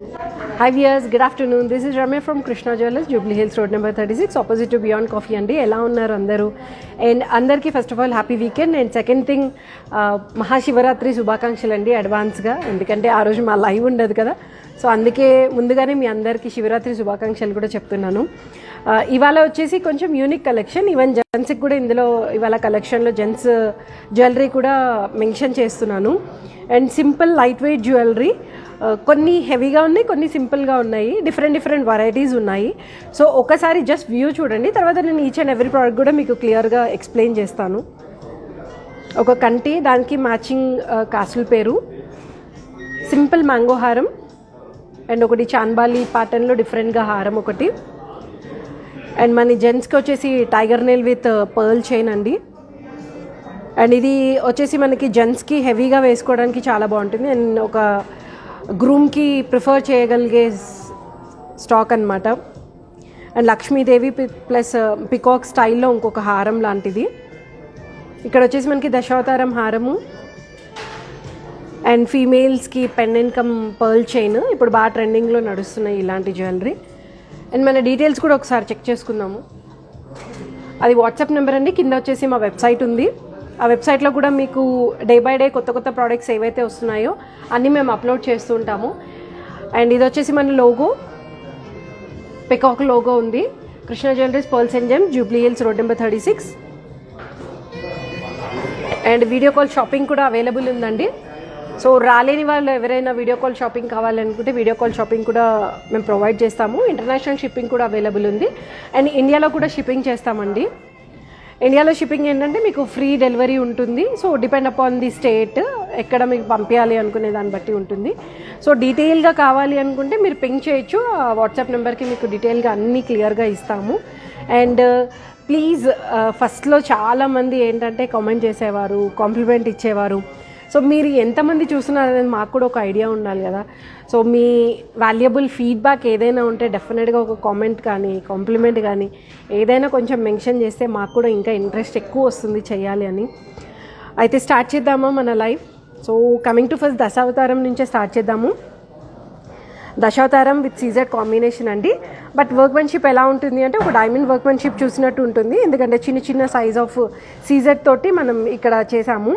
Hi viewers, good afternoon. This is Ramya from Krishna Jewellers, Jubilee Hills Road number 36, opposite to Beyond Coffee andi. Ela unnaru andaru? And andarki first of all happy weekend, and second thing Mahashivaratri Shubhakankshalu andi advance ga, endukante aa roju ma live undadu kada, so అందుకే ముందుగానే మీ అందరికీ శివరాత్రి శుభాకాంక్షలు కూడా చెప్తున్నాను. ఇవాళ వచ్చేసి కొంచెం unique collection, even జెంట్స్కి కూడా ఇందులో ఇవాళ కలెక్షన్లో జెంట్స్ జ్యువెలరీ కూడా మెన్షన్ చేస్తున్నాను. And simple light weight jewellery, కొన్ని హెవీగా ఉన్నాయి, కొన్ని సింపుల్గా ఉన్నాయి, డిఫరెంట్ వెరైటీస్ ఉన్నాయి. సో ఒకసారి జస్ట్ వ్యూ చూడండి, తర్వాత నేను ఈచ్ అండ్ ఎవ్రీ ప్రోడక్ట్ కూడా మీకు క్లియర్గా ఎక్స్ప్లెయిన్ చేస్తాను. ఒక కంటి, దానికి మ్యాచింగ్ కాసుల పేరు, సింపుల్ మ్యాంగో హారం, అండ్ ఒకటి చాన్బాలి ప్యాటర్న్లో డిఫరెంట్గా హారం ఒకటి, అండ్ మన జెంట్స్కి వచ్చేసి tiger nail with pearl chain అండి. అండ్ ఇది వచ్చేసి మనకి జెంట్స్కి హెవీగా వేసుకోవడానికి చాలా బాగుంటుంది, అండ్ ఒక గ్రూమ్కి ప్రిఫర్ చేయగలిగే స్టాక్ అనమాట. అండ్ లక్ష్మీదేవి ప్లస్ పికాక్ స్టైల్లో ఇంకొక హారం లాంటిది. ఇక్కడ వచ్చేసి మనకి దశావతారం హారము, అండ్ ఫీమేల్స్కి పెండెంట్ కమ్ పర్ల్ చైన్ ఇప్పుడు బాగా ట్రెండింగ్లో నడుస్తున్నాయి ఇలాంటి జ్యువెలరీ. అండ్ మన డీటెయిల్స్ కూడా ఒకసారి చెక్ చేసుకుందాము. అది వాట్సాప్ నెంబర్ అండి, కింద వచ్చేసి మా వెబ్సైట్ ఉంది. ఆ వెబ్సైట్లో కూడా మీకు డే బై డే కొత్త ప్రోడక్ట్స్ ఏవైతే వస్తున్నాయో అన్నీ మేము అప్లోడ్ చేస్తూ ఉంటాము. అండ్ ఇది వచ్చేసి మన లోగో, పికాక్ లోగో ఉంది, Krishna jewelleries pearls and gems, Jubilee Hills road number 36. And video call shopping కూడా అవైలబుల్ ఉందండి. సో రాలేని వాళ్ళు ఎవరైనా వీడియో కాల్ షాపింగ్ కావాలనుకుంటే వీడియో కాల్ షాపింగ్ కూడా మేము ప్రొవైడ్ చేస్తాము. ఇంటర్నేషనల్ షిప్పింగ్ కూడా అవైలబుల్ ఉంది, అండ్ ఇండియాలో కూడా షిప్పింగ్ చేస్తామండి. ఇండియాలో షిప్పింగ్ ఏంటంటే మీకు ఫ్రీ డెలివరీ ఉంటుంది. So depend upon the state, ఎక్కడ మీకు పంపించాలి అనుకునే దాన్ని బట్టి ఉంటుంది. సో డీటెయిల్గా కావాలి అనుకుంటే మీరు పింక్ చేయొచ్చు, వాట్సాప్ నెంబర్కి మీకు డీటెయిల్గా అన్నీ క్లియర్గా ఇస్తాము. అండ్ ప్లీజ్, ఫస్ట్లో చాలామంది ఏంటంటే కామెంట్ చేసేవారు, కాంప్లిమెంట్ ఇచ్చేవారు. సో మీరు ఎంతమంది చూస్తున్నారనేది మాకు కూడా ఒక ఐడియా ఉండాలి కదా. సో మీ వాల్యుబుల్ ఫీడ్బ్యాక్ ఏదైనా ఉంటే డెఫినెట్గా ఒక కామెంట్ కానీ కాంప్లిమెంట్ కానీ ఏదైనా కొంచెం మెన్షన్ చేస్తే మాకు కూడా ఇంకా ఇంట్రెస్ట్ ఎక్కువ వస్తుంది చేయాలి అని. అయితే స్టార్ట్ చేద్దామా మన live. So coming to first దశావతారం నుంచే స్టార్ట్ చేద్దాము. దశావతారం విత్ సీజెడ్ కాంబినేషన్ అండి. బట్ వర్క్మెన్షిప్ ఎలా ఉంటుంది అంటే ఒక డైమండ్ వర్క్మెన్షిప్ చూసినట్టు ఉంటుంది, ఎందుకంటే చిన్న సైజ్ ఆఫ్ సీజెడ్ తోటి మనం ఇక్కడ చేసాము.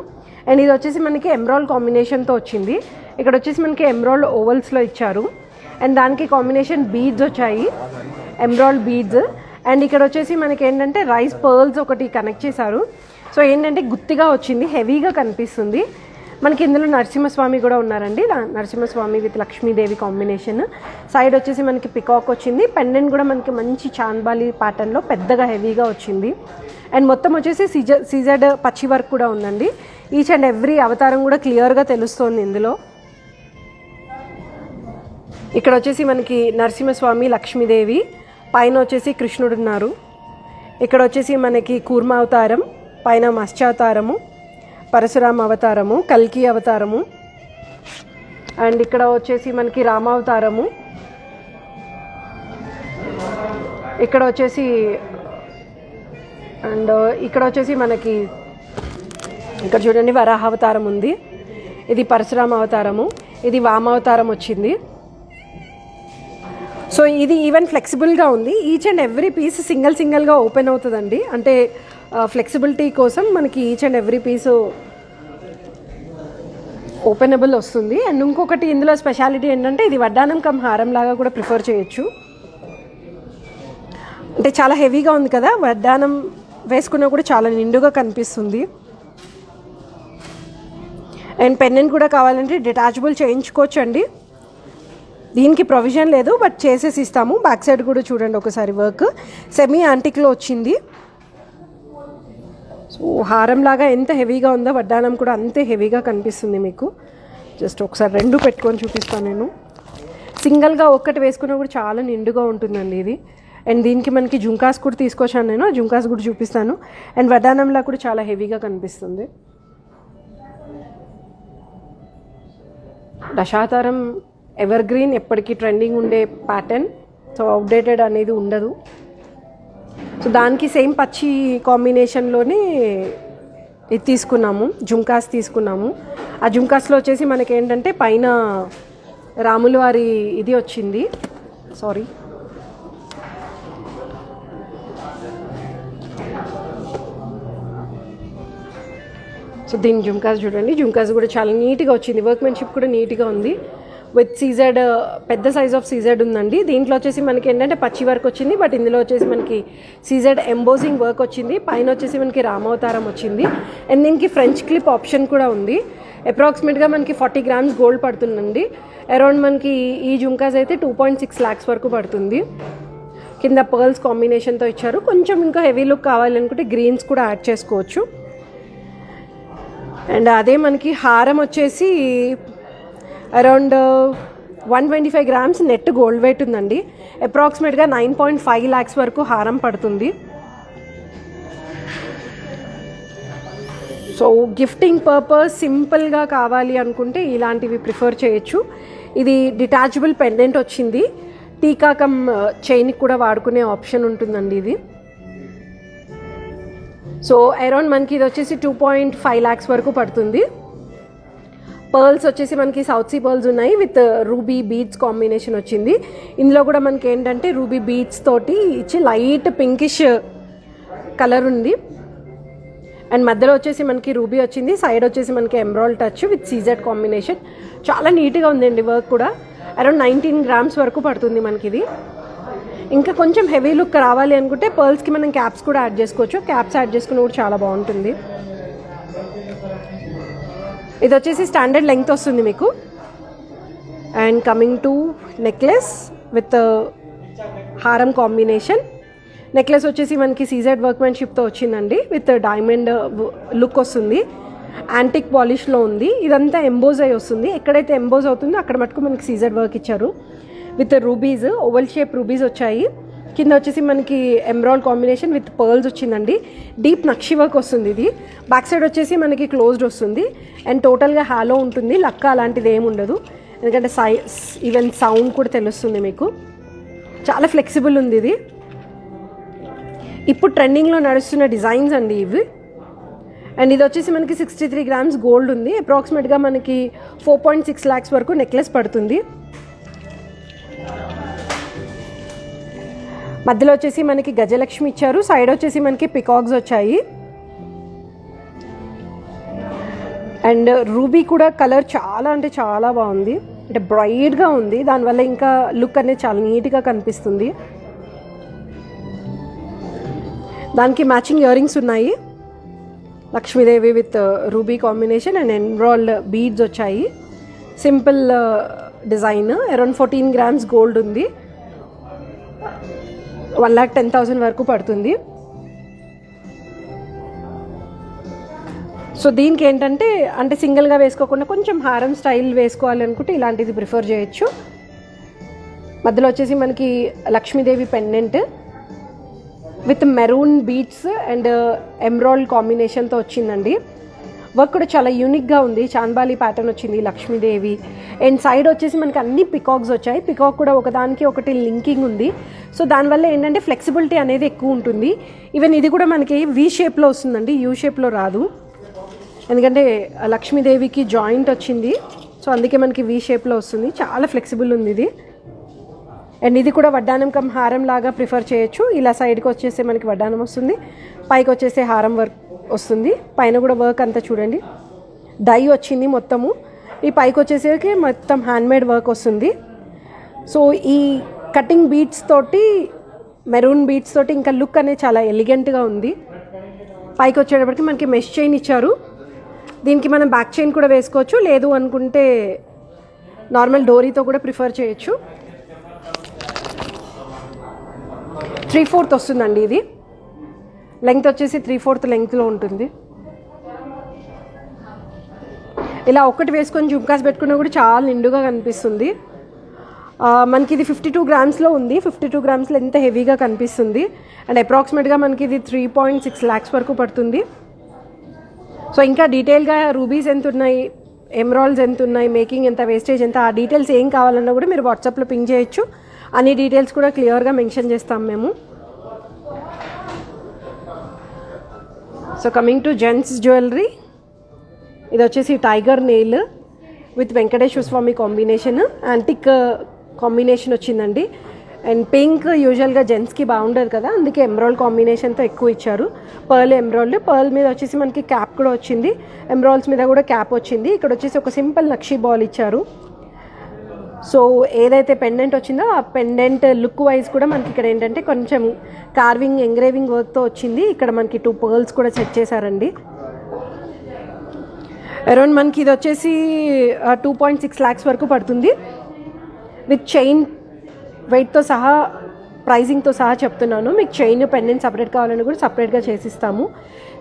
అండ్ ఇది వచ్చేసి మనకి ఎమ్రాల్ కాంబినేషన్తో వచ్చింది. ఇక్కడ వచ్చేసి మనకి ఎమ్రాల్ ఓవల్స్లో ఇచ్చారు, అండ్ దానికి కాంబినేషన్ బీడ్స్ వచ్చాయి, ఎమ్రాల్ బీడ్స్. అండ్ ఇక్కడ వచ్చేసి మనకి ఏంటంటే రైస్ పర్ల్స్ ఒకటి కనెక్ట్ చేశారు. సో ఏంటంటే గుత్తిగా వచ్చింది, హెవీగా కనిపిస్తుంది. మనకి ఇందులో నరసింహస్వామి కూడా ఉన్నారండి, Narasimhaswamy with Lakshmidevi combination. Side వచ్చేసి మనకి పికాక్ వచ్చింది, పెండెంట్ కూడా మనకి మంచి చాన్బాలి ప్యాటర్న్లో పెద్దగా హెవీగా వచ్చింది. అండ్ మొత్తం వచ్చేసి సీజెడ్ పచ్చి వర్క్ కూడా ఉందండి. ఈచ్ అండ్ ఎవ్రీ అవతారం కూడా క్లియర్గా తెలుస్తోంది ఇందులో. ఇక్కడ వచ్చేసి మనకి నరసింహస్వామి, లక్ష్మీదేవి, పైన వచ్చేసి కృష్ణుడు ఉన్నారు. ఇక్కడ వచ్చేసి మనకి కూర్మ అవతారం, పైన మత్స్యావతారము, పరశురామ అవతారము, కల్కి అవతారము, అండ్ ఇక్కడ వచ్చేసి మనకి రామావతారము, ఇక్కడ వచ్చేసి అండ్ ఇక్కడ వచ్చేసి మనకి ఇక్కడ చూడండి వరాహ అవతారం ఉంది, ఇది పరశురామ అవతారము, ఇది వామావతారం వచ్చింది. సో ఇది ఈవెన్ ఫ్లెక్సిబుల్గా ఉంది, ఈచ్ అండ్ ఎవ్రీ పీస్ సింగిల్గా ఓపెన్ అవుతుందండి. అంటే ఫ్లెక్సిబిలిటీ కోసం మనకి each and every piece openable వస్తుంది. అండ్ ఇంకొకటి ఇందులో స్పెషాలిటీ ఏంటంటే ఇది వడ్డానం కమ్ హారం లాగా కూడా ప్రిఫర్ చేయొచ్చు. అంటే చాలా హెవీగా ఉంది కదా, వడ్డానం వేసుకున్నా కూడా చాలా నిండుగా కనిపిస్తుంది. అండ్ పెండెంట్ కూడా కావాలంటే డిటాచబుల్ చేయించుకోవచ్చు అండి, దీనికి ప్రొవిజన్ లేదు బట్ చేసేసి ఇస్తాము. బ్యాక్ సైడ్ కూడా చూడండి ఒకసారి, వర్క్ సెమీ యాంటిక్లో వచ్చింది. సో హారం లాగా ఎంత హెవీగా ఉందో వడ్డానం కూడా అంతే హెవీగా కనిపిస్తుంది మీకు. జస్ట్ ఒకసారి రెండు పెట్టుకొని చూపిస్తాను నేను. సింగిల్గా ఒక్కటి వేసుకున్నా కూడా చాలా నిండుగా ఉంటుందండి ఇది. అండ్ దీనికి మనకి జుంకాస్ కూడా తీసుకొచ్చాను నేను, జుంకాస్ కూడా చూపిస్తాను. అండ్ వడ్డానంలా కూడా చాలా హెవీగా కనిపిస్తుంది. దశావతారం ఎవర్ గ్రీన్, ఎప్పటికీ ట్రెండింగ్ ఉండే ప్యాటర్న్, సో అవుట్డేటెడ్ అనేది ఉండదు. సో దానికి సేమ్ పచ్చి కాంబినేషన్లోనే ఇది తీసుకున్నాము, జుంకాస్ తీసుకున్నాము. ఆ జుంకాస్లో వచ్చేసి మనకి ఏంటంటే పైన రాముల వారి ఇది వచ్చింది, సారీ సో దీని జుమ్కాస్ చూడండి, జుమ్కాస్ కూడా చాలా నీట్గా వచ్చింది, వర్క్మెన్షిప్ కూడా నీట్గా ఉంది. విత్ సీజెడ్ పెద్ద సైజ్ ఆఫ్ సీజెడ్ ఉందండి. దీంట్లో వచ్చేసి మనకి ఏంటంటే పచ్చి వర్క్ వచ్చింది, బట్ ఇందులో వచ్చేసి మనకి సీజెడ్ ఎంబోజింగ్ వర్క్ వచ్చింది. పైన వచ్చేసి మనకి రామావతారం వచ్చింది. అండ్ దీనికి ఫ్రెంచ్ క్లిప్ ఆప్షన్ కూడా ఉంది. అప్రాక్సిమేట్గా మనకి 40 grams గోల్డ్ పడుతుందండి. అరౌండ్ మనకి ఈ జుమ్కాస్ అయితే 2.6 lakhs వరకు పడుతుంది. కింద పర్ల్స్ కాంబినేషన్తో ఇచ్చారు. కొంచెం ఇంకా హెవీ లుక్ కావాలనుకుంటే గ్రీన్స్ కూడా యాడ్ చేసుకోవచ్చు. అండ్ అదే మనకి హారం వచ్చేసి around 125 grams net gold weight ఉందండి. అప్రాక్సిమేట్గా 9.5 lakhs వరకు హారం పడుతుంది. సో గిఫ్టింగ్ పర్పస్ సింపుల్గా కావాలి అనుకుంటే ఇలాంటివి ప్రిఫర్ చేయొచ్చు. ఇది డిటాచబుల్ పెండెంట్ వచ్చింది, టీకాకం చైన్కి కూడా వాడుకునే ఆప్షన్ ఉంటుందండి ఇది. సో అరౌండ్ మనకి ఇది వచ్చేసి 2.5 lakhs వరకు పడుతుంది. పర్ల్స్ వచ్చేసి మనకి సౌత్ సీ పర్ల్స్ ఉన్నాయి, విత్ రూబీ బీడ్స్ కాంబినేషన్ వచ్చింది. ఇందులో కూడా మనకి ఏంటంటే రూబీ బీడ్స్ తోటి ఇచ్చి లైట్ పింకిష్ కలర్ ఉంది. అండ్ మధ్యలో వచ్చేసి మనకి రూబీ వచ్చింది, సైడ్ వచ్చేసి మనకి emerald touch with CZ combination. చాలా నీట్గా ఉందండి వర్క్ కూడా. అరౌండ్ 19 grams వరకు పడుతుంది మనకి ఇది. ఇంకా కొంచెం హెవీ లుక్ రావాలి అనుకుంటే పర్ల్స్కి మనం క్యాప్స్ కూడా యాడ్ చేసుకోవచ్చు. క్యాప్స్ యాడ్ చేసుకుని కూడా చాలా బాగుంటుంది. ఇది వచ్చేసి స్టాండర్డ్ లెంగ్త్ వస్తుంది మీకు. And coming to necklace with హారం కాంబినేషన్. నెక్లెస్ వచ్చేసి మనకి సీజెడ్ వర్క్మెన్షిప్తో వచ్చిందండి, విత్ డైమండ్ లుక్ వస్తుంది. యాంటిక్ పాలిష్లో ఉంది. ఇదంతా ఎంబోజ్ అయి వస్తుంది. ఎక్కడైతే ఎంబోజ్ అవుతుందో అక్కడ మటుకు మనకి సీజెడ్ వర్క్ ఇచ్చారు, with rubies, oval shape rubies వచ్చాయి. కింద వచ్చేసి మనకి ఎమరాల్డ్ కాంబినేషన్ విత్ పర్ల్స్ వచ్చిందండి. డీప్ నక్షి వర్క్ వస్తుంది ఇది. బ్యాక్ సైడ్ వచ్చేసి మనకి క్లోజ్డ్ వస్తుంది. అండ్ టోటల్గా హాలో ఉంటుంది, లక్క అలాంటిది ఏమి ఉండదు. ఎందుకంటే ఈవెన్ సౌండ్ కూడా తెలుస్తుంది మీకు. చాలా ఫ్లెక్సిబుల్ ఉంది ఇది. ఇప్పుడు ట్రెండింగ్లో నడుస్తున్న డిజైన్స్ అండి ఇవి. అండ్ ఇది వచ్చేసి మనకి 63 grams గోల్డ్ ఉంది. అప్రాక్సిమేట్గా మనకి 4.6 lakhs వరకు నెక్లెస్ పడుతుంది. మధ్యలో వచ్చేసి మనకి గజలక్ష్మి ఇచ్చారు, సైడ్ వచ్చేసి మనకి పికాక్స్ వచ్చాయి. అండ్ రూబీ కూడా కలర్ చాలా అంటే చాలా బాగుంది, అంటే బ్రైట్గా ఉంది. దానివల్ల ఇంకా లుక్ అనేది చాలా నీట్గా కనిపిస్తుంది. దానికి మ్యాచింగ్ ఇయర్ రింగ్స్ ఉన్నాయి, లక్ష్మీదేవి with ruby combination. And emerald beads వచ్చాయి. Simple design. Around 14 grams gold ఉంది. 1,10,000 వరకు పడుతుంది. సో దీనికి ఏంటంటే అంటే సింగిల్గా వేసుకోకుండా కొంచెం హారం స్టైల్ వేసుకోవాలి అనుకుంటే ఇలాంటిది ప్రిఫర్ చేయొచ్చు. మధ్యలో వచ్చేసి మనకి Lakshmidevi pendant with maroon beads and emerald కాంబినేషన్తో వచ్చిందండి. వర్క్ కూడా చాలా యూనిక్గా ఉంది. చాంబాలి ప్యాటర్న్ వచ్చింది లక్ష్మీదేవి. అండ్ సైడ్ వచ్చేసి మనకి అన్ని పికాక్స్ వచ్చాయి. పికాక్ కూడా ఒకదానికి ఒకటి లింకింగ్ ఉంది. సో దానివల్ల ఏంటంటే ఫ్లెక్సిబిలిటీ అనేది ఎక్కువ ఉంటుంది. ఈవెన్ ఇది కూడా మనకి వి షేప్లో వస్తుందండి, యూ షేప్లో రాదు. ఎందుకంటే లక్ష్మీదేవికి జాయింట్ వచ్చింది, సో అందుకే మనకి వి షేప్లో వస్తుంది. చాలా ఫ్లెక్సిబుల్ ఉంది ఇది. అండ్ ఇది కూడా వడ్డానం కమ్ హారం లాగా ప్రిఫర్ చేయొచ్చు. ఇలా సైడ్కి వచ్చేసి మనకి వడ్డానం వస్తుంది, పైకి వచ్చేసి హారం వర్క్ వస్తుంది. పైన కూడా వర్క్ అంతా చూడండి, డై వచ్చింది మొత్తము. ఈ పైకి వచ్చేసరికి మొత్తం హ్యాండ్మేడ్ వర్క్ వస్తుంది. సో ఈ కటింగ్ బీడ్స్ తోటి, మెరూన్ బీడ్స్ తోటి ఇంకా లుక్ అనేది చాలా ఎలిగెంట్గా ఉంది. పైకి వచ్చేటప్పటికి మనకి మెష్ చైన్ ఇచ్చారు. దీనికి మనం బ్యాక్ చైన్ కూడా వేసుకోవచ్చు, లేదు అనుకుంటే నార్మల్ డోరీతో కూడా ప్రిఫర్ చేయొచ్చు. 3/4 వస్తుందండి ఇది. లెంగ్త్ వచ్చేసి 3/4 లెంగ్త్లో ఉంటుంది. ఇలా ఒక్కటి వేసుకొని జుమ్కాస్ పెట్టుకున్నా కూడా చాలా నిండుగా కనిపిస్తుంది. మనకి ఇది 52 grams ఉంది. 52 grams ఎంత హెవీగా కనిపిస్తుంది. అండ్ అప్రాక్సిమేట్గా మనకి ఇది 3.6 lakhs వరకు పడుతుంది. సో ఇంకా డీటెయిల్గా రూబీస్ ఎంత ఉన్నాయి, ఎమరాల్డ్స్ ఎంత ఉన్నాయి, మేకింగ్ ఎంత, వేస్టేజ్ ఎంత, ఆ డీటెయిల్స్ ఏం కావాలన్నా కూడా మీరు వాట్సాప్లో పింగ్ చేయొచ్చు. అన్ని డీటెయిల్స్ కూడా క్లియర్గా మెన్షన్ చేస్తాం మేము. So coming to gents jewellery, ఇది వచ్చేసి tiger nail with Venkateswara Swami combination, antique combination వచ్చిందండి. అండ్ పింక్ యూజువల్గా జెంట్స్కి బాగుండదు కదా, అందుకే ఎమ్రాల్డ్ కాంబినేషన్తో ఎక్కువ ఇచ్చారు. పర్ల్ ఎమ్రాల్డ్, పర్ల్ మీద వచ్చేసి మనకి క్యాప్ కూడా వచ్చింది, ఎమ్రాల్డ్స్ మీద కూడా క్యాప్ వచ్చింది. ఇక్కడ వచ్చేసి ఒక సింపుల్ నక్షీ బాల్ ఇచ్చారు. సో ఏదైతే పెండెంట్ వచ్చిందో ఆ పెండెంట్ లుక్ వైజ్ కూడా మనకి ఇక్కడ ఏంటంటే కొంచెం కార్వింగ్ ఎంగ్రేవింగ్ వర్క్తో వచ్చింది. ఇక్కడ మనకి 2 పర్ల్స్ కూడా సెట్ చేశారండి. అరౌండ్ మనకి ఇది వచ్చేసి 2.6 lakhs వరకు పడుతుంది విత్ చైన్ వెయిట్తో సహా, ప్రైజింగ్తో సహా చెప్తున్నాను. మీకు చైన్ పెండెంట్ సపరేట్ కావాలని కూడా సపరేట్గా చేసిస్తాము.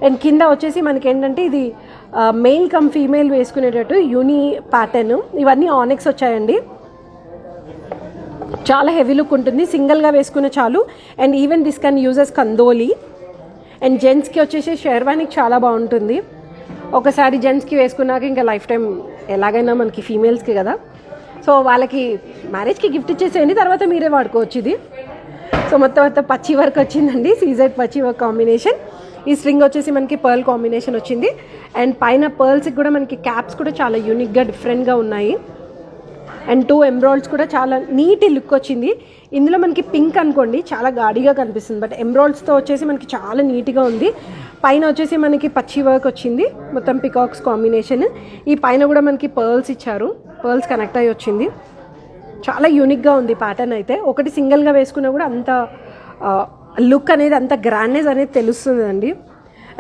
అండ్ కింద వచ్చేసి మనకి ఏంటంటే ఇది మెయిల్ కమ్ ఫీమేల్ వేసుకునేటట్టు యూని ప్యాటర్న్. ఇవన్నీ ఆనెక్స్ వచ్చాయండి. చాలా హెవీ లుక్ ఉంటుంది, సింగిల్గా వేసుకునే చాలు. And even this can uses కందోలి. అండ్ జెంట్స్కి వచ్చేసి షెర్వానికి చాలా బాగుంటుంది. ఒకసారి జెంట్స్కి వేసుకున్నాక ఇంకా లైఫ్ టైం ఎలాగైనా మనకి ఫీమేల్స్కి కదా, సో వాళ్ళకి మ్యారేజ్కి గిఫ్ట్ ఇచ్చేసేయండి, తర్వాత మీరే వాడుకోవచ్చు ఇది. సో మొత్తం పచ్చి వర్క్ వచ్చిందండి, సీజెడ్ పచ్చి వర్క్ కాంబినేషన్. ఈ స్ట్రింగ్ వచ్చేసి మనకి పర్ల్ కాంబినేషన్ వచ్చింది. అండ్ పైన పర్ల్స్కి కూడా మనకి క్యాప్స్ కూడా చాలా యూనిక్గా డిఫరెంట్గా ఉన్నాయి. అండ్ 2 ఎమ్రాల్డ్స్ కూడా చాలా నీట్ లుక్ వచ్చింది. ఇందులో మనకి పింక్ అనుకోండి చాలా గాడిగా కనిపిస్తుంది, బట్ ఎమ్రాల్డ్స్తో వచ్చేసి మనకి చాలా నీట్గా ఉంది. పైన వచ్చేసి మనకి పచ్చి వర్క్ వచ్చింది, మొత్తం పికాక్స్ కాంబినేషన్. ఈ పైన కూడా మనకి పర్ల్స్ ఇచ్చారు, పర్ల్స్ కనెక్ట్ అయ్యి వచ్చింది. చాలా యూనిక్గా ఉంది ప్యాటర్న్ అయితే. ఒకటి సింగిల్గా వేసుకున్నా కూడా అంత లుక్ అనేది, అంత గ్రాండ్నెస్ అనేది తెలుస్తుంది అండి.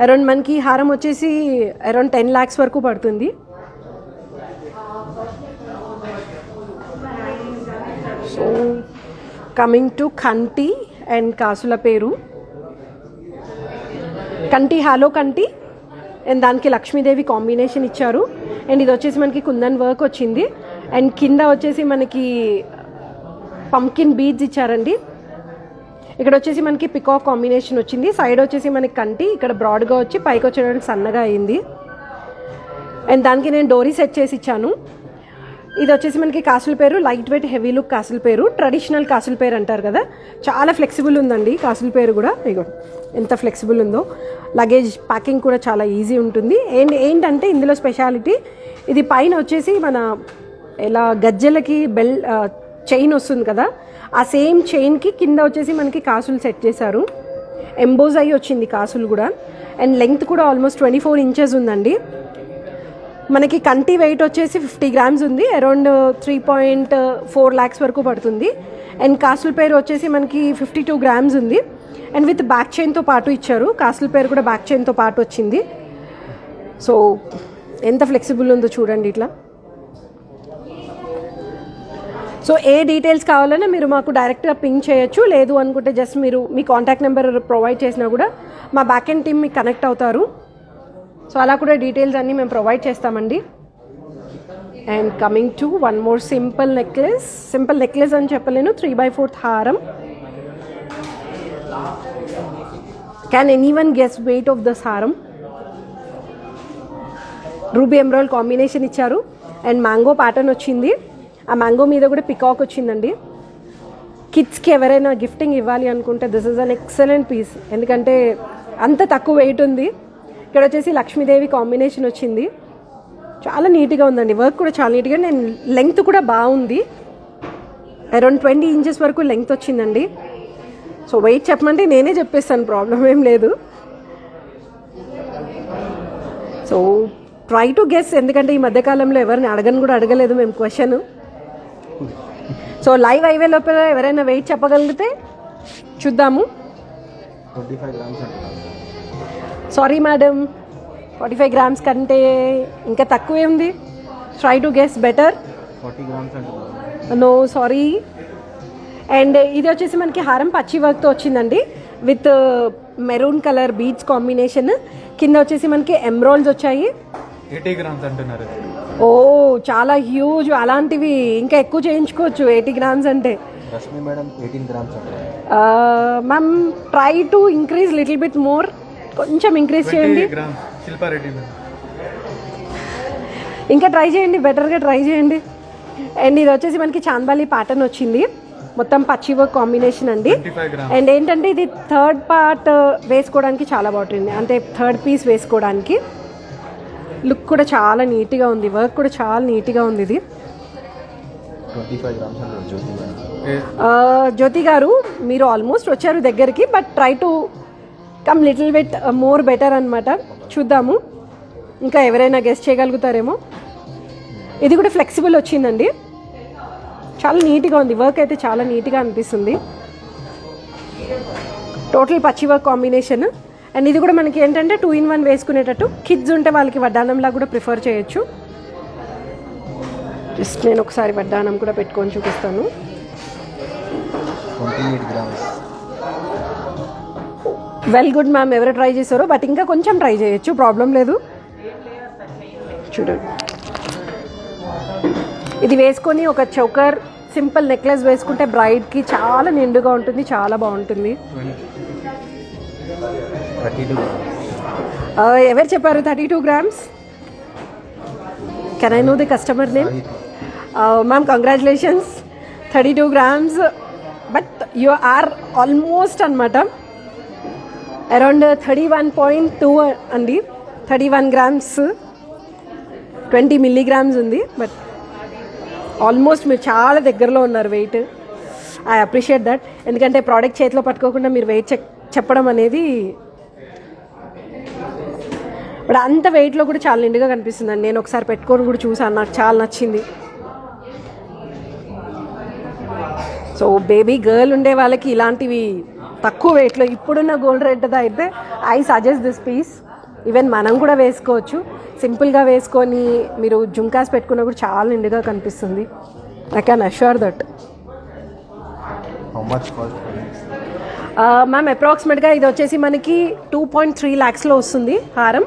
అరౌండ్ మనకి హారం వచ్చేసి అరౌండ్ 10 lakhs వరకు పడుతుంది. సో కమింగ్ టు కంటి అండ్ కాసుల పేరు. కంటి హాలో కంటి అండ్ దానికి లక్ష్మీదేవి కాంబినేషన్ ఇచ్చారు. అండ్ ఇది వచ్చేసి మనకి కుందన్ వర్క్ వచ్చింది. అండ్ కింద వచ్చేసి మనకి పంకిన్ బీడ్స్ ఇచ్చారండి. ఇక్కడ వచ్చేసి మనకి పికాక్ కాంబినేషన్ వచ్చింది. సైడ్ వచ్చేసి మనకి కంటి ఇక్కడ బ్రాడ్గా వచ్చి పైకి వచ్చేయడానికి సన్నగా అయింది. అండ్ దానికి నేను డోరీ సెట్ చేసి ఇచ్చాను. ఇది వచ్చేసి మనకి కాసుల పేరు, లైట్ వెయిట్ హెవీ లుక్ కాసుల పేరు, ట్రెడిషనల్ కాసుల పేరు అంటారు కదా, చాలా ఫ్లెక్సిబుల్ ఉందండి కాసుల పేరు కూడా. ఇగో ఎంత ఫ్లెక్సిబుల్ ఉందో, లగేజ్ ప్యాకింగ్ కూడా చాలా ఈజీ ఉంటుంది. అండ్ ఏంటంటే ఇందులో స్పెషాలిటీ, ఇది పైన వచ్చేసి మన ఇలా గజ్జెలకి చైన్ వస్తుంది కదా, ఆ సేమ్ చైన్కి కింద వచ్చేసి మనకి కాసులు సెట్ చేశారు. ఎంబోజ్ అయ్యి వచ్చింది కాసులు కూడా. అండ్ లెంగ్త్ కూడా ఆల్మోస్ట్ 24 inches ఉందండి. మనకి కంటి వెయిట్ వచ్చేసి 50 grams ఉంది, అరౌండ్ 3.4 lakhs వరకు పడుతుంది. అండ్ కాసుల పేరు వచ్చేసి మనకి 52 grams ఉంది. అండ్ విత్ బ్యాక్ చైన్తో పాటు ఇచ్చారు, కాసుల పేరు కూడా బ్యాక్ చైన్తో పాటు వచ్చింది. సో ఎంత ఫ్లెక్సిబుల్ ఉందో చూడండి ఇట్లా. సో ఏ డీటెయిల్స్ కావాలన్నా మీరు మాకు డైరెక్ట్గా పింక్ చేయొచ్చు, లేదు అనుకుంటే జస్ట్ మీరు మీ కాంటాక్ట్ నెంబర్ ప్రొవైడ్ చేసినా కూడా మా బ్యాక్ ఎండ్ టీమ్ మీకు కనెక్ట్ అవుతారు. సో అలా కూడా డీటెయిల్స్ అన్నీ మేము ప్రొవైడ్ చేస్తామండి. And coming to one more simple necklace అని చెప్పలేను, 3/4 హారం. Can anyone guess weight of this హారం? రూబీ ఎమరాల్డ్ కాంబినేషన్ ఇచ్చారు. అండ్ మ్యాంగో ప్యాటర్న్ వచ్చింది, ఆ మ్యాంగో మీద కూడా పికాక్ వచ్చిందండి. కిడ్స్కి ఎవరైనా గిఫ్టింగ్ ఇవ్వాలి అనుకుంటే this is an excellent piece, ఎందుకంటే అంత తక్కువ వెయిట్ ఉంది. ఇక్కడ వచ్చేసి లక్ష్మీదేవి కాంబినేషన్ వచ్చింది, చాలా నీట్గా ఉందండి, వర్క్ కూడా చాలా నీట్గా. నేను లెంగ్త్ కూడా బాగుంది, అరౌండ్ 20 inches వరకు లెంగ్త్ వచ్చిందండి. సో వెయిట్ చెప్పమంటే నేనే చెప్పేస్తాను, ప్రాబ్లం ఏం లేదు. సో ట్రై టు గెస్, ఎందుకంటే ఈ మధ్యకాలంలో ఎవరిని అడగలేదు మేము క్వశ్చన్. సో లైవ్ అయివే లోపల ఎవరైనా వెయిట్ చెప్పగలిగితే చూద్దాము. 25 grams అంటున్నారు. సారీ మేడం, 45 grams కంటే ఇంకా తక్కువే ఉంది. Try to guess better. 40 grams అంటున్నారు. No sorry. అండ్ ఇది వచ్చేసి మనకి హారం పచ్చి వర్క్తో వచ్చిందండి, with maroon colour beads combination. కింద వచ్చేసి మనకి ఎమ్రాల్డ్స్ వచ్చాయి. 80 grams అంటున్నారు. ఓ చాలా హ్యూజ్, అలాంటివి ఇంకా ఎక్కువ చేయించుకోవచ్చు 80 grams అంటే. రష్మి మేడం 18 grams అంటున్నారు. Ma'am try to increase little bit more, కొంచెం ఇంక్రీజ్ చేయండి. శిల్పారెడ్డి ఇంకా ట్రై చేయండి, బెటర్గా ట్రై చేయండి. అండ్ ఇది వచ్చేసి మనకి చాంద్బాలి ప్యాటర్న్ వచ్చింది, మొత్తం పచ్చి వర్క్ కాంబినేషన్ అండి. అండ్ ఏంటంటే ఇది థర్డ్ పార్ట్ వేసుకోవడానికి చాలా బాగుంటుంది, అంటే థర్డ్ పీస్ వేసుకోవడానికి. లుక్ కూడా చాలా నీట్గా ఉంది, వర్క్ కూడా చాలా నీట్గా ఉంది. ఇది 25 గ్రామ్స్ అంటారు జ్యోతి మేడం. జ్యోతి గారు మీరు ఆల్మోస్ట్ వచ్చారు దగ్గరికి, but try to come little bit more better అనమాట. చూద్దాము ఇంకా ఎవరైనా గెస్ట్ చేయగలుగుతారేమో. ఇది కూడా ఫ్లెక్సిబుల్ వచ్చిందండి, చాలా నీట్గా ఉంది, వర్క్ అయితే చాలా నీట్గా అనిపిస్తుంది. టోటల్ పచ్చి వర్క్ కాంబినేషన్. అండ్ ఇది కూడా మనకి ఏంటంటే 2-in-1 వేసుకునేటట్టు, కిడ్స్ ఉంటే వాళ్ళకి వడ్డానంలా కూడా ప్రిఫర్ చేయొచ్చు. జస్ట్ నేను ఒకసారి వడ్డానం కూడా పెట్టుకొని చూపిస్తాను. 28 గ్రామ్స్. వెల్ గుడ్ మ్యామ్, ఎవరు ట్రై చేశారో, బట్ ఇంకా కొంచెం ట్రై చేయొచ్చు, ప్రాబ్లం లేదు. చూడండి, ఇది వేసుకొని ఒక చౌకర్ సింపుల్ నెక్లెస్ వేసుకుంటే బ్రైడ్కి చాలా నిండుగా ఉంటుంది, చాలా బాగుంటుంది. 32 గ్రామ్స్. ఎవరు చెప్పారు 32 grams? Can I know the customer name? Ma'am congratulations, 32 grams, but you are almost అనమాట అరౌండ్ 31.2 అండి. 31 గ్రామ్స్ 20 మిల్లీగ్రామ్స్ ఉంది, బట్ ఆల్మోస్ట్ మీరు చాలా దగ్గరలో ఉన్నారు వెయిట్. ఐ అప్రిషియేట్ దట్, ఎందుకంటే ప్రోడక్ట్ చేతిలో పట్టుకోకుండా మీరు వెయిట్ చెప్పడం అనేది, బట్ అంత వెయిట్లో కూడా చాలా నిండుగా కనిపిస్తుందండి. నేను ఒకసారి పెట్టుకొని కూడా చూసాను, నాకు చాలా నచ్చింది. సో బేబీ గర్ల్ ఉండే వాళ్ళకి ఇలాంటివి తక్కువ వెయిట్లో ఇప్పుడున్న గోల్డ్ రేట్ అయితే I suggest this piece. Even మనం కూడా వేసుకోవచ్చు, సింపుల్గా వేసుకొని మీరు జుంకాస్ పెట్టుకున్నా కూడా చాలా నిండుగా కనిపిస్తుంది. I can assure that. How much cost? Ma'am అప్రాక్సిమేట్గా ఇది వచ్చేసి మనకి 2.3 lakhsలో వస్తుంది హారం,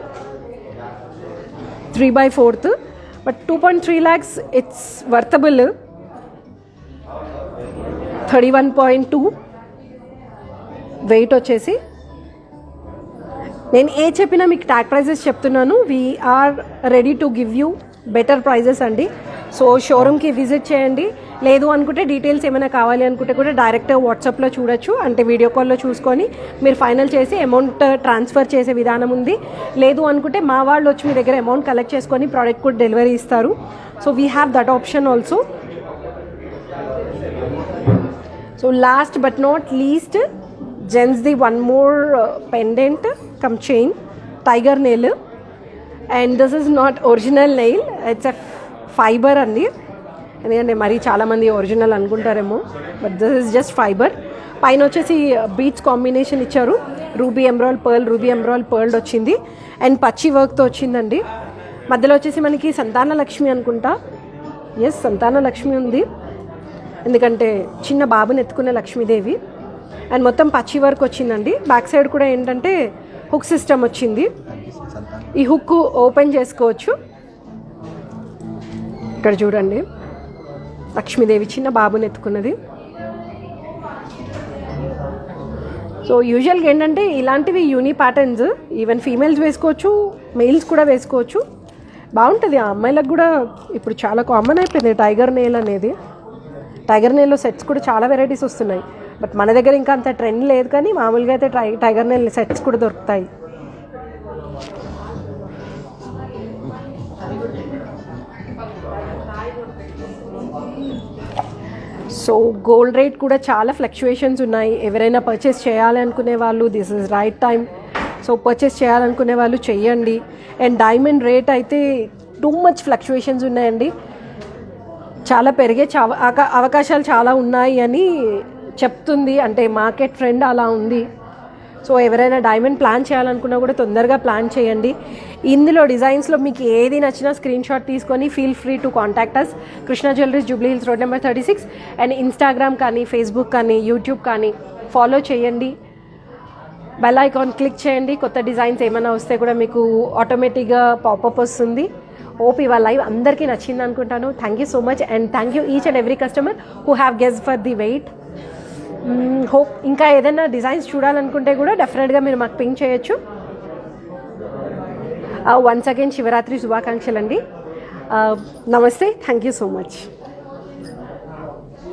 3/4, but 2.3 lakhs it's worthable. 31.2 weight వచ్చేసి. నేను ఏ చెప్పినా మీకు ట్యాగ్ ప్రైజెస్ చెప్తున్నాను. We are ready to give you better prices అండి. సో షోరూమ్కి విజిట్ చేయండి, లేదు అనుకుంటే డీటెయిల్స్ ఏమైనా కావాలి అనుకుంటే కూడా డైరెక్ట్ వాట్సాప్లో చూడొచ్చు, అంటే వీడియో కాల్లో చూసుకొని మీరు ఫైనల్ చేసి అమౌంట్ ట్రాన్స్ఫర్ చేసే విధానం ఉంది. లేదు అనుకుంటే మా వాళ్ళు వచ్చి మీ దగ్గర అమౌంట్ కలెక్ట్ చేసుకొని ప్రోడక్ట్ కూడా డెలివరీ ఇస్తారు. So we have that option also. So last but not least, gents the one more pendant cum chain, tiger nail. And this is not original nail, it's a fiber అండి. ఎందుకంటే మరీ చాలామంది original అనుకుంటారేమో, but this is just fiber. పైన వచ్చేసి beads combination ఇచ్చారు, ruby emerald pearl, ruby emerald pearl వచ్చింది, and పచ్చి వర్క్తో వచ్చిందండి. మధ్యలో వచ్చేసి మనకి సంతాన లక్ష్మి అనుకుంటా, ఎస్ సంతాన లక్ష్మి ఉంది, ఎందుకంటే చిన్న బాబుని ఎత్తుకునే లక్ష్మీదేవి. అండ్ మొత్తం పచ్చి వర్క్ వచ్చిందండి. బ్యాక్ సైడ్ కూడా ఏంటంటే హుక్ సిస్టమ్ వచ్చింది, ఈ హుక్ ఓపెన్ చేసుకోవచ్చు. ఇక్కడ చూడండి లక్ష్మీదేవి చిన్న బాబుని ఎత్తుకున్నది. సో యూజువల్గా ఏంటంటే ఇలాంటివి యూని ప్యాటర్న్స్ ఈవెన్ ఫీమేల్స్ వేసుకోవచ్చు, మెయిల్స్ కూడా వేసుకోవచ్చు, బాగుంటుంది. ఆ అమ్మాయిలకు కూడా ఇప్పుడు చాలా కామన్ అయిపోయింది టైగర్ నెయిల్ అనేది. టైగర్ నెయిల్లో సెట్స్ కూడా చాలా వెరైటీస్ వస్తున్నాయి, బట్ మన దగ్గర ఇంకా అంత ట్రెండ్ లేదు, కానీ మామూలుగా అయితే టైగర్ నెయిల్ సెట్స్ కూడా దొరుకుతాయి. సో గోల్డ్ రేట్ కూడా చాలా ఫ్లక్చుయేషన్స్ ఉన్నాయి. ఎవరైనా పర్చేస్ చేయాలి అనుకునే వాళ్ళు this is right time. So purchase చేయాలనుకునే వాళ్ళు చెయ్యండి. అండ్ డైమండ్ రేట్ అయితే టూ మచ్ ఫ్లక్చుయేషన్స్ ఉన్నాయండి, చాలా పెరిగే అవకాశాలు చాలా ఉన్నాయి అని చెప్తుంది, అంటే మార్కెట్ ట్రెండ్ అలా ఉంది. సో ఎవరైనా డైమండ్ ప్లాన్ చేయాలనుకున్నా కూడా తొందరగా ప్లాన్ చేయండి. ఇందులో డిజైన్స్లో మీకు ఏది నచ్చినా స్క్రీన్ షాట్ తీసుకొని feel free to contact us. Krishna jewelleries, Jubilee Hills road number 36. And Instagram కానీ, ఫేస్బుక్ కానీ, యూట్యూబ్ కానీ ఫాలో చేయండి. బెల్ ఐకాన్ క్లిక్ చేయండి. కొత్త డిజైన్స్ ఏమైనా వస్తే కూడా మీకు ఆటోమేటిక్గా పాపప్ వస్తుంది. హోప్ ఇవాళ లైవ్ అందరికీ నచ్చింది అనుకుంటాను. Thank you so much, and thank you each and every customer who have guessed for the weight. Hope ఇంకా ఏదైనా డిజైన్స్ చూడాలనుకుంటే కూడా డెఫినెట్గా మీరు మాకు పింక్ చేయొచ్చు. వన్స్ అగైన్ శివరాత్రి శుభాకాంక్షలు అండి. నమస్తే, థ్యాంక్ యూ సో మచ్.